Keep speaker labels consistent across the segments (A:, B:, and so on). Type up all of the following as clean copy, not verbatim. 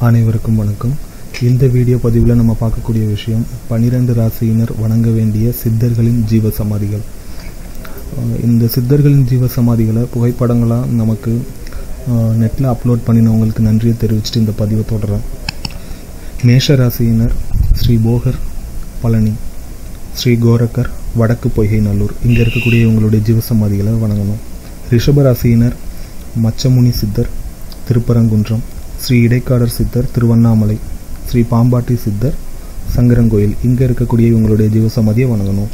A: அனைவருக்கும் வணக்கம். இந்த வீடியோ பதிவில் நம்ம பார்க்கக்கூடிய விஷயம் 12 ராசியினர் வணங்க வேண்டிய சித்தர்களின் ஜீவ சமாதிகள். இந்த சித்தர்களின் ஜீவ சமாதிகளை புகைப்படங்களாக நமக்கு நெட்டில் அப்லோட் பண்ணினவங்களுக்கு நன்றியை தெரிவிச்சுட்டு இந்த பதிவை தொடர்றேன். மேஷ ராசியினர் ஸ்ரீ போகர் பழனி, ஸ்ரீ கோரக்கர் வடக்கு பொய்கை நல்லூர், இங்கே இருக்கக்கூடிய இவங்களுடைய ஜீவ சமாதிகளை வணங்கணும். ரிஷப ராசியினர் மச்சமுனி சித்தர் திருப்பரங்குன்றம், ஸ்ரீ இடைக்காடர் சித்தர் திருவண்ணாமலை, ஸ்ரீ பாம்பாட்டி சித்தர் சங்கரங்கோயில், இங்கே இருக்கக்கூடிய இவங்களுடைய ஜீவசமாதியை வணங்கணும்.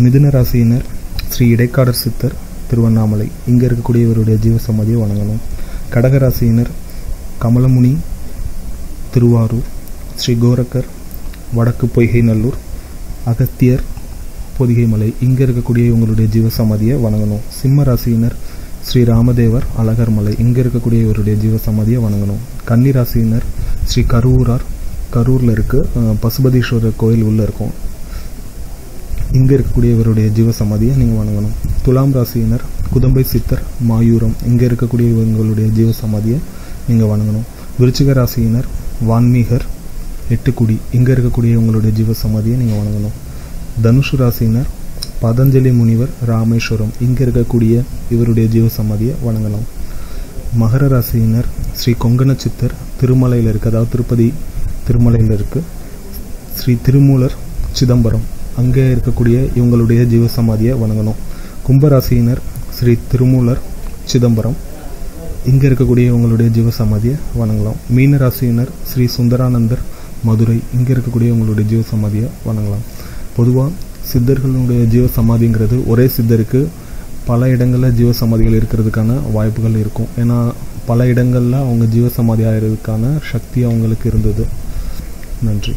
A: மிதுன ராசியினர் ஸ்ரீ இடைக்காடர் சித்தர் திருவண்ணாமலை, இங்கே இருக்கக்கூடிய இவருடைய ஜீவசமாதியை வணங்கணும். கடகராசியினர் கமலமுனி திருவாரூர், ஸ்ரீ கோரக்கர் வடக்கு பொய்கை நல்லூர், அகத்தியர் பொதிகை மலை, இங்கே இருக்கக்கூடிய இவங்களுடைய ஜீவசமாதியை வணங்கணும். சிம்ம ராசியினர் ஸ்ரீ ராமதேவர் அழகர் மலை, இங்கே இருக்கக்கூடிய இவருடைய ஜீவசமாதியை வணங்கணும். கன்னி ராசியினர் ஸ்ரீ கரூரில் இருக்குது பசுபதீஸ்வரர் கோயில் உள்ளே இருக்கும், இங்கே இருக்கக்கூடிய இவருடைய ஜீவசமாதியை நீங்கள் வணங்கணும். துலாம் ராசியினர் குதம்பை சித்தர் மாயூரம், இங்கே இருக்கக்கூடிய இவங்களுடைய ஜீவசமாதியை நீங்கள் வணங்கணும். விருச்சிக ராசியினர் வான்மீகர் எட்டுக்குடி, இங்கே இருக்கக்கூடிய இவங்களுடைய ஜீவசமாதியை நீங்கள் வணங்கணும். தனுஷு ராசியினர் பதஞ்சலி முனிவர் ராமேஸ்வரம், இங்கே இருக்கக்கூடிய இவருடைய ஜீவசமாதியை வணங்கலாம். மகர ராசியினர் ஸ்ரீ கொங்கண சித்தர் திருமலையில் இருக்குது, அதாவது திருப்பதி திருமலையில் இருக்குது, ஸ்ரீ திருமூலர் சிதம்பரம், அங்கே இருக்கக்கூடிய இவங்களுடைய ஜீவசமாதியை வணங்கணும். கும்பராசியினர் ஸ்ரீ திருமூலர் சிதம்பரம், இங்கே இருக்கக்கூடிய இவங்களுடைய ஜீவசமாதியை வணங்கலாம். மீன ராசியினர் ஸ்ரீ சுந்தரானந்தர் மதுரை, இங்கே இருக்கக்கூடிய இவங்களுடைய ஜீவசமாதியை வணங்கலாம். பொதுவாக சித்தர்களுடைய ஜீவசமாதிங்கிறது ஒரே சித்தருக்கு பல இடங்களில் ஜீவசமாதிகள் இருக்கிறதுக்கான வாய்ப்புகள் இருக்கும். ஏன்னா பல இடங்களில் அவங்க ஜீவசமாதி ஆகிறதுக்கான சக்தி அவங்களுக்கு இருந்தது. நன்றி.